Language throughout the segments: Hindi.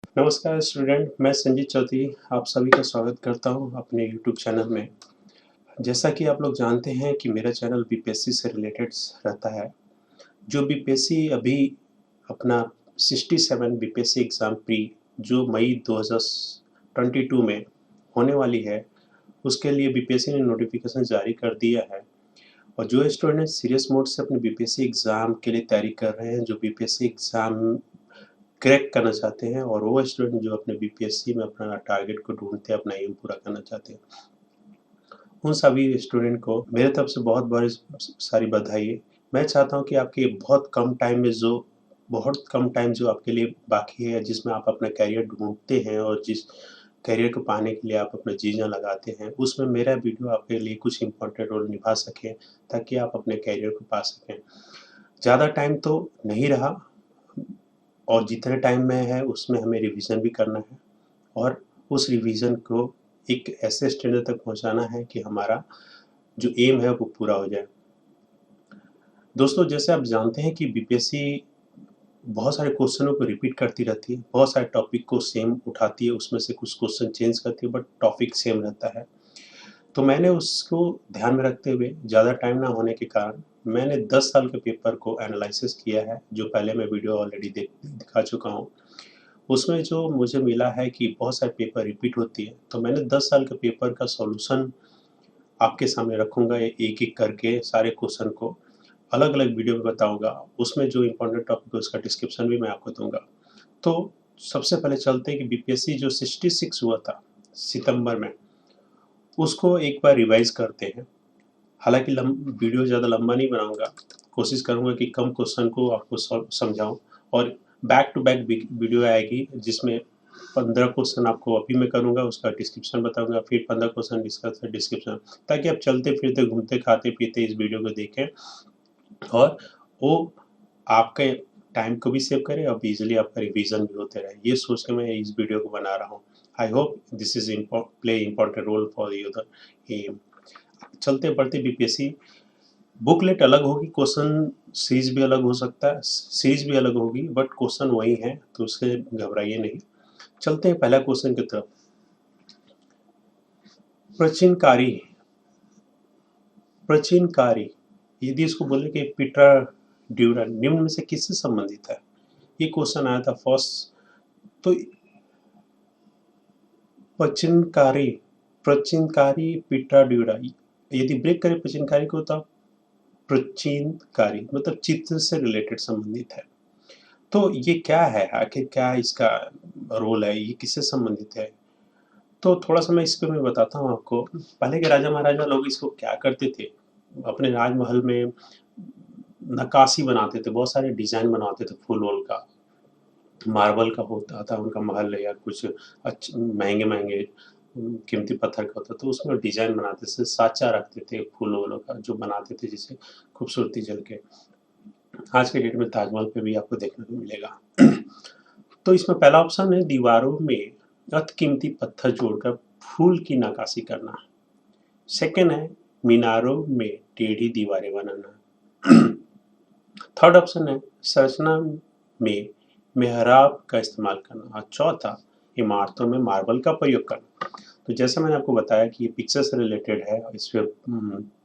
नमस्कार स्टूडेंट, मैं संजीत चौधरी आप सभी का स्वागत करता हूं अपने यूट्यूब चैनल में। जैसा कि आप लोग जानते हैं कि मेरा चैनल बीपीएससी से रिलेटेड रहता है। जो बीपीएससी अभी अपना 67 बीपीएससी एग्ज़ाम प्री जो मई 2022 में होने वाली है, उसके लिए बीपीएससी ने नोटिफिकेशन जारी कर दिया है। और जो स्टूडेंट सीरियस मोड से अपने बीपीएससी एग्ज़ाम के लिए तैयारी कर रहे हैं, जो बीपीएससी एग्ज़ाम क्रैक करना चाहते हैं और वो स्टूडेंट जो अपने बीपीएससी में अपना टारगेट को ढूंढते हैं, अपना एम पूरा करना चाहते हैं, उन सभी स्टूडेंट को मेरे तरफ से बहुत बहुत सारी बधाई। मैं चाहता हूं कि आपके बहुत कम टाइम जो आपके लिए बाकी है, जिसमें आप अपना करियर ढूंढते हैं और जिस करियर को पाने के लिए आप अपना जी जान लगाते हैं, उसमें मेरा वीडियो आपके लिए कुछ इम्पोर्टेंट रोल निभा सके, ताकि आप अपने करियर को पा सकें। ज़्यादा टाइम तो नहीं रहा और जितने टाइम में है उसमें हमें रिवीजन भी करना है और उस रिवीजन को एक ऐसे स्टैंडर्ड तक पहुंचाना है कि हमारा जो एम है वो पूरा हो जाए। दोस्तों, जैसे आप जानते हैं कि बीपीएससी बहुत सारे क्वेश्चनों को रिपीट करती रहती है, बहुत सारे टॉपिक को सेम उठाती है, उसमें से कुछ क्वेश्चन चेंज करती है बट टॉपिक सेम रहता है। तो मैंने उसको ध्यान में रखते हुए ज़्यादा टाइम ना होने के कारण मैंने 10 साल के पेपर को एनालिसिस किया है, जो पहले मैं वीडियो ऑलरेडी दिखा चुका हूँ। उसमें जो मुझे मिला है कि बहुत सारे पेपर रिपीट होती है, तो मैंने 10 साल के पेपर का सॉल्यूशन आपके सामने रखूँगा, एक-एक करके सारे क्वेश्चन को अलग-अलग वीडियो में बताऊँगा। उसमें जो इम्पोर्टेंट टॉपिक है उसका डिस्क्रिप्शन भी मैं आपको दूँगा। तो सबसे पहले चलते हैं कि बीपीएससी जो 66 हुआ था सितंबर में, उसको एक बार रिवाइज़ करते हैं। हालाँकि वीडियो ज़्यादा लंबा नहीं बनाऊँगा, कोशिश करूँगा कि कम क्वेश्चन को आपको समझाऊँ और बैक टू बैक वीडियो आएगी, जिसमें 15 क्वेश्चन आपको अभी मैं करूँगा, उसका डिस्क्रिप्शन बताऊँगा, फिर 15 क्वेश्चन डिस्क्रिप्शन, ताकि आप चलते-फिरते, घूमते, खाते-पीते इस वीडियो को देखें और वो आपके टाइम को भी सेव करे और ईज़िली आपका रिवीजन भी होते रहे। ये सोच के मैं इस वीडियो को बना रहा हूँ। I hope this is play important role for you them. चलते बढ़ते बीपीएससी बुकलेट अलग होगी, क्वेश्चन सीरीज भी अलग हो सकता है, सीरीज भी अलग होगी बट क्वेश्चन वही है, तो उससे घबराइए नहीं। चलते हैं पहला क्वेश्चन की तरफ। प्रचिनकारी, प्रचिनकारी यदि इसको बोले कि पीटर ड्यूरन निम्न में से किससे संबंधित है? ये क्वेश्चन आया था फर्स्ट। तो प्रचिनकारी, प्रचिनकारी पीटर ड्यूरा, यदि ब्रेक करें प्रचिनकारी को तो प्रचिनकारी मतलब चित्र से रिलेटेड संबंधित है। तो ये क्या है, आखिर क्या इसका रोल है, ये किससे संबंधित है? तो थोड़ा-सा मैं इसको मैं बताता हूँ आपको। पहले के राजा-महाराजा लोग इसको क्या करते थे, अपने राजमहल में नक्काशी बनाते थे, बहुत सारे डिज़ाइन बनवाते थे फूल-वूल का। मार्बल का होता था उनका महल या कुछ महँगे-महँगे कीमती पत्थर का होता, तो उसमें डिज़ाइन बनाते थे, साँचा रखते थे फूल-वूलों का, जो बनाते थे जिससे खूबसूरती झलके। आज के डेट में ताजमहल पे भी आपको देखने को मिलेगा। तो इसमें पहला ऑप्शन है दीवारों में अति कीमती पत्थर जोड़कर फूल की नक्काशी करना। सेकंड है मीनारों में टेढ़ी दीवारें बनाना। थर्ड ऑप्शन है संरचना में मेहराब का इस्तेमाल करना और चौथा इमारतों में मार्बल का प्रयोग करना। तो जैसे मैंने आपको बताया कि ये पिक्चर से रिलेटेड है, इस पे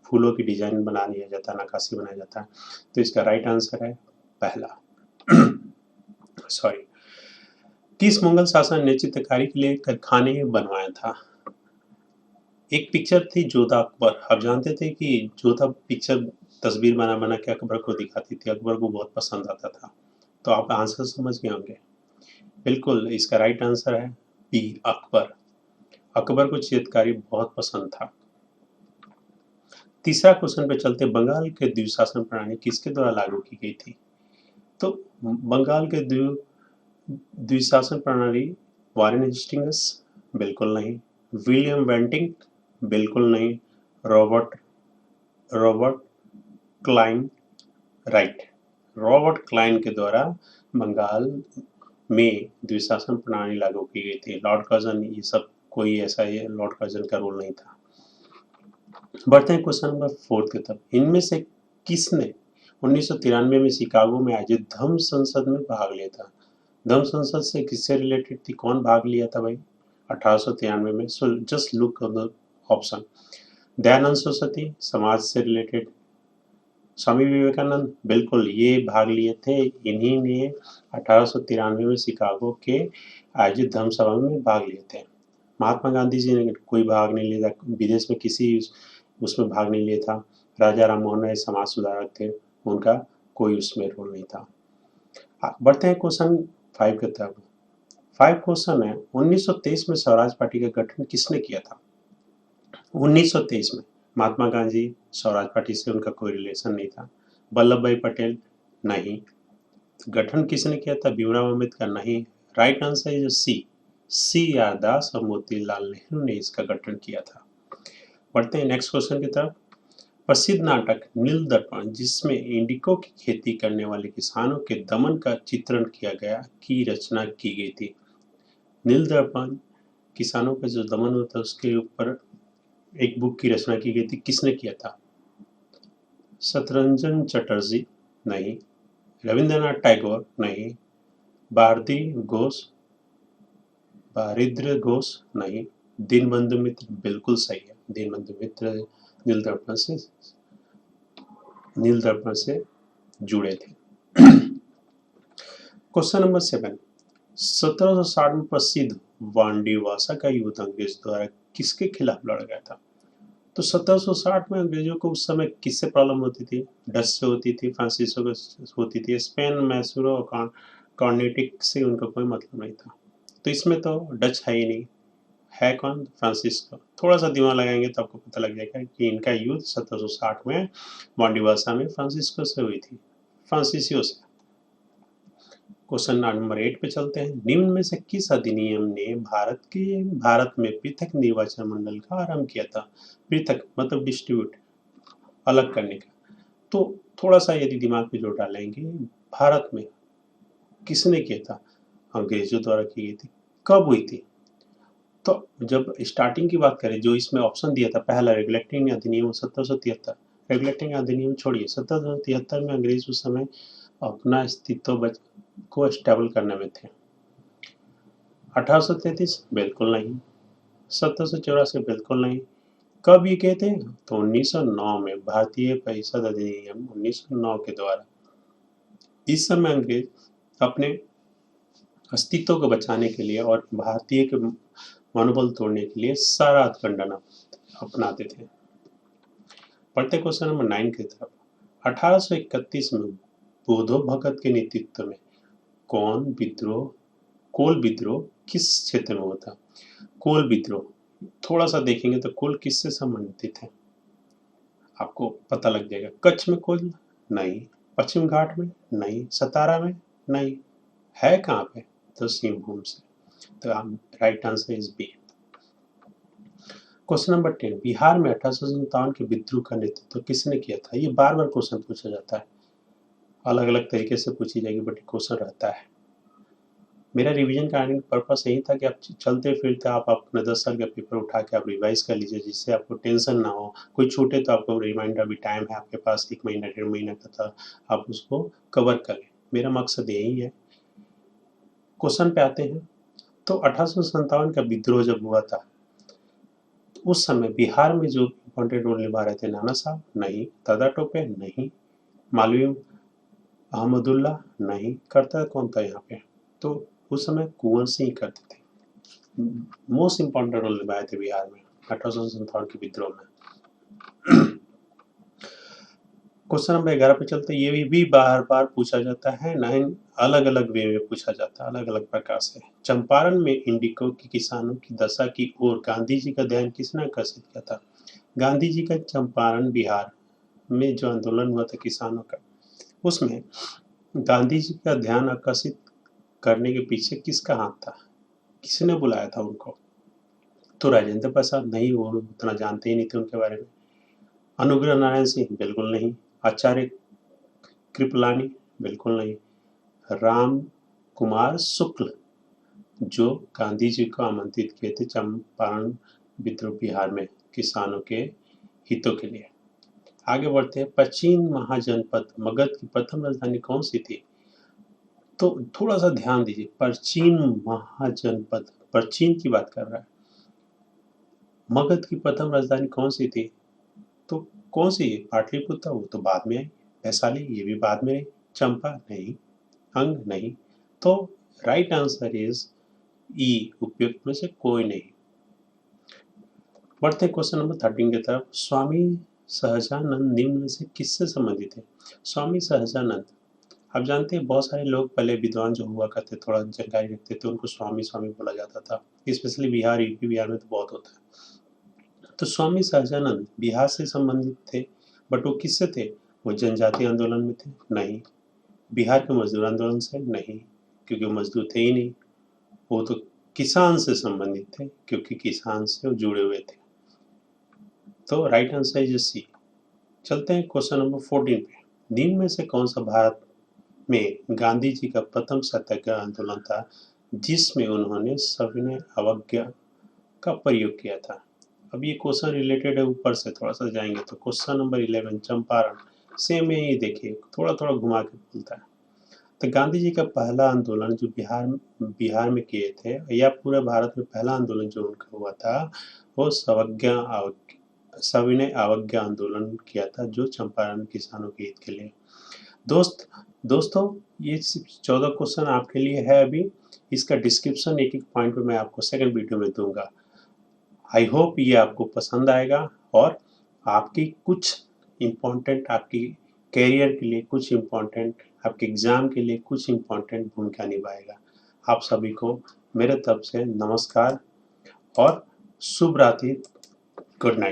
फूलों की डिजाइन बना लिया जाता है, नक्काशी बनाया जाता है। तो इसका राइट आंसर है पहला। सॉरी। किस मुगल शासक ने चित्रकारी के लिए कारखाने बनवाया था? एक पिक्चर थी जोधा अकबर। आप जानते थे कि जोधा पिक्चर तस्वीर बना-बना के अकबर को दिखाती थी, अकबर को बहुत पसंद आता था। तो आप आंसर समझ गए होंगे। बिल्कुल, इसका राइट आंसर है बी अकबर। अकबर को चित्रकारी बहुत पसंद था। तीसरा क्वेश्चन पे चलते, बंगाल के द्विशासन प्रणाली किसके द्वारा लागू की गई थी? तो बंगाल के द्विशासन प्रणाली वारेन हेस्टिंग्स? बिल्कुल नहीं। William Bentinck? बिल्कुल नहीं। Robert Robert Clive? Right. Robert Clive के द्वारा बंगाल में द्विशासन प्रणाली लागू की गई थी। लॉर्ड कर्जन ये सब कोई ऐसा ये लॉर्ड कर्जन का रोल नहीं था। बढ़ते हैं क्वेश्चन नंबर 4 की तरफ। इनमें से किसने 1993 में शिकागो में आयोजित धम्म संसद में भाग लिया था? धम्म संसद से किससे रिलेटेड थी, कौन भाग लिया था भाई 1893 में? So just look on the option. Dayanand Saraswati समाज से रिलेटेड। स्वामी विवेकानंद बिल्कुल ये भाग लिए थे, इन्हीं ने 1893 में शिकागो के आयोजित धर्म सभा में भाग लिए थे। महात्मा गांधी जी ने कोई भाग नहीं लिया था, विदेश में किसी उसमें भाग नहीं लिया था। राजा राम मोहन राय समाज सुधारक थे, उनका कोई उसमें रोल नहीं था। बढ़ते हैं क्वेश्चन 5 की तरफ। 5 क्वेश्चन है 1923 में स्वराज पार्टी का गठन किसने किया था? 1923 में महात्मा गांधी, स्वराज पार्टी से उनका कोई रिलेशन नहीं था। वल्लभ भाई पटेल नहीं। गठन किसने किया था? भीमराव अम्बेडकर नहीं। Right answer is C, C R Das और मोतीलाल नेहरू ने इसका गठन किया था। बढ़ते हैं नेक्स्ट क्वेश्चन की तरफ। प्रसिद्ध नाटक नील दर्पण, जिसमें इंडिको की खेती करने वाले किसानों के दमन का चित्रण किया गया, की रचना की गई थी। नील दर्पण किसानों का जो दमन होता है उसके ऊपर एक बुक की रचना की गई थी, किसने किया था? शतरंजन चटर्जी नहीं। रविंद्रनाथ टैगोर नहीं। भारती घोष, बारिद्र घोष नहीं। दीनबंधु मित्र बिल्कुल सही है, दीनबंधु मित्र नील दर्पण से जुड़े थे। Question number 7। 1760 में प्रसिद्ध वांडीवासा का युद्ध अंग्रेज द्वारा किसके खिलाफ लड़ा गया था? तो 1760 में अंग्रेजों को उस समय किससे प्रॉब्लम होती थी? डच से होती थी, फ्रांसीसियों से होती थी, स्पेन, मैसूर और कॉर्नेटिक से उनका कोई मतलब नहीं था। तो इसमें तो डच है ही नहीं, है कौन? फ्रांसिस्को। थोड़ा सा दिमाग लगाएंगे तो आपको पता लग जाएगा कि इनका युद्ध 1760 में वांडीवासा में फ्रांसिस्को से हुई थी, फ्रांसीसियों से। क्वेश्चन नंबर 8 पे चलते हैं। निम्न में से किस अधिनियम ने भारत में पृथक निर्वाचन मंडल का आरंभ किया था? पृथक मतलब डिस्ट्रीब्यूट, अलग करने का। तो थोड़ा सा यदि दिमाग में जोर डालेंगे, भारत में किसने किया था? अंग्रेजों द्वारा की गई थी। कब हुई थी? तो जब स्टार्टिंग की बात करें, जो इसमें ऑप्शन दिया था पहला, रेगुलेटिंग अधिनियम 1773। रेगुलेटिंग अधिनियम छोड़िए, 1773 में अंग्रेज उस समय अपना अस्तित्व को स्टेबल करने में थे। 1833 बिल्कुल नहीं। 1784 बिल्कुल नहीं। कब ये गए थे? तो 1909 में भारतीय परिषद अधिनियम 1909 के द्वारा। इस समय अंग्रेज अपने अस्तित्व को बचाने के लिए और भारतीय के मनोबल तोड़ने के लिए सारा हथकंडा अपनाते थे। पढ़ते क्वेश्चन नंबर 9 की तरफ। 1831 में बोधो भगत के नेतृत्व में कोल विद्रोह किस क्षेत्र में हुआ था? कोल विद्रोह थोड़ा सा देखेंगे तो कोल किससे संबंधित है, आपको पता लग जाएगा। कच्छ में कोल नहीं, पश्चिम घाट में नहीं, सतारा में नहीं, है कहाँ पे? तो सिंहभूम से। तो right answer is B. Question number 10। Bihar में 1857 के विद्रोह का नेतृत्व किसने किया था? ये बार बार क्वेश्चन पूछा जाता है, अलग अलग तरीके से पूछी जाएगी, बट क्वेश्चन रहता है। मेरा रिवीजन कराने का पर्पस यही था कि आप चलते फिरते आप अपने 10 साल का पेपर उठा के आप रिवाइज कर लीजिए, जिससे आपको टेंशन ना हो। कोई छूटे तो आपको रिमाइंडर भी, टाइम है आपके पास 1 महीना 1.5 महीना का, था आप उसको कवर कर लें। मेरा मकसद यही है। क्वेश्चन पे आते हैं। तो 1857 का विद्रोह जब हुआ था, उस समय बिहार में जो इम्पोर्टेंट रोल निभा रहे थे, नाना साहब नहीं, दादा टोपे नहीं, मौलवी अहमदुल्ला नहीं, करता कौन था यहाँ पे? तो उस समय कुंवर सिंह करते थे। मोस्ट इम्पोर्टेंट रोल निभाए थे बिहार में 1857 के विद्रोह में। क्वेश्चन नंबर 11 पे चलते हैं। ये भी बार बार पूछा जाता है, नहीं अलग अलग वे में पूछा जाता है, अलग अलग प्रकार से। चंपारण में इंडिको की किसानों की दशा की ओर गांधी जी का ध्यान किसने आकर्षित किया था? गांधी जी का चंपारण बिहार में जो आंदोलन हुआ था किसानों का, उसमें गांधी जी का ध्यान आकर्षित करने के पीछे किसका हाथ था? किसने बुलाया था उनको? तो राजेंद्र प्रसाद नहीं, वो उतना जानते ही नहीं थे उनके बारे में। अनुग्रह नारायण सिंह बिल्कुल नहीं। आचार्य कृपलानी बिल्कुल नहीं। राम कुमार शुक्ल, जो गांधी जी को आमंत्रित किए थे चंपारण विद्रोह बिहार में किसानों के हितों के लिए। आगे बढ़ते हैं। प्राचीन महाजनपद मगध की प्रथम राजधानी कौन सी थी? तो तो थोड़ा-सा ध्यान दीजिए, प्राचीन महाजनपद, प्राचीन की बात कर रहा है। मगध की प्रथम राजधानी कौन-सी थी? तो कौन-सी है? पाटलिपुत्र, वो तो बाद में आई। वैशाली, ये भी बाद में आई। चंपा, नहीं। अंग, नहीं। तो राइट आंसर इज ई, उपयुक्त में से कोई नहीं। बढ़ते क्वेश्चन नंबर 13 की तरफ। स्वामी सहजानंद निम्न में से किससे संबंधित है? स्वामी सहजानंद, आप जानते हैं बहुत सारे लोग पहले विद्वान जो हुआ करते, थोड़ा जानकारी रखते थे, उनको स्वामी स्वामी बोला जाता था। स्पेशली बिहार, यूपी बिहार में तो बहुत होता है। तो स्वामी सहजानंद बिहार से संबंधित थे, बट वो किससे थे? वो जनजातीय आंदोलन में थे? नहीं। बिहार के मजदूर आंदोलन से? नहीं, क्योंकि वो मजदूर थे ही नहीं। वो तो किसान से संबंधित थे, क्योंकि किसान से वो जुड़े हुए थे। तो राइट आंसर इज सी। चलते हैं क्वेश्चन नंबर 14 पे। निम्न में से कौन सा भारत में गांधी जी का प्रथम सत्याग्रह आंदोलन था जिसमें उन्होंने सविनय अवज्ञा का प्रयोग किया था? अब ये क्वेश्चन रिलेटेड है, ऊपर से थोड़ा सा जाएंगे तो क्वेश्चन नंबर 11 चंपारण, सेम में ही देखिए, थोड़ा थोड़ा घुमा के बोलता है। तो गांधी जी का पहला आंदोलन जो बिहार में किए थे, या पूरे भारत में पहला आंदोलन जो उनका हुआ था, वो सविनय अवज्ञा आंदोलन किया था, जो चंपारण किसानों के हित के लिए। दोस्तों, ये 14 क्वेश्चन आपके लिए है। अभी इसका डिस्क्रिप्शन एक एक पॉइंट पे मैं आपको सेकंड वीडियो में दूंगा। आई होप ये आपको पसंद आएगा और आपकी कुछ इम्पोर्टेंट, आपकी करियर के लिए कुछ इम्पोर्टेंट, आपके एग्जाम के लिए कुछ इम्पोर्टेंट भूमिका निभाएगा। आप सभी को मेरे तरफ से नमस्कार और शुभ रात्रि, गुड नाइट।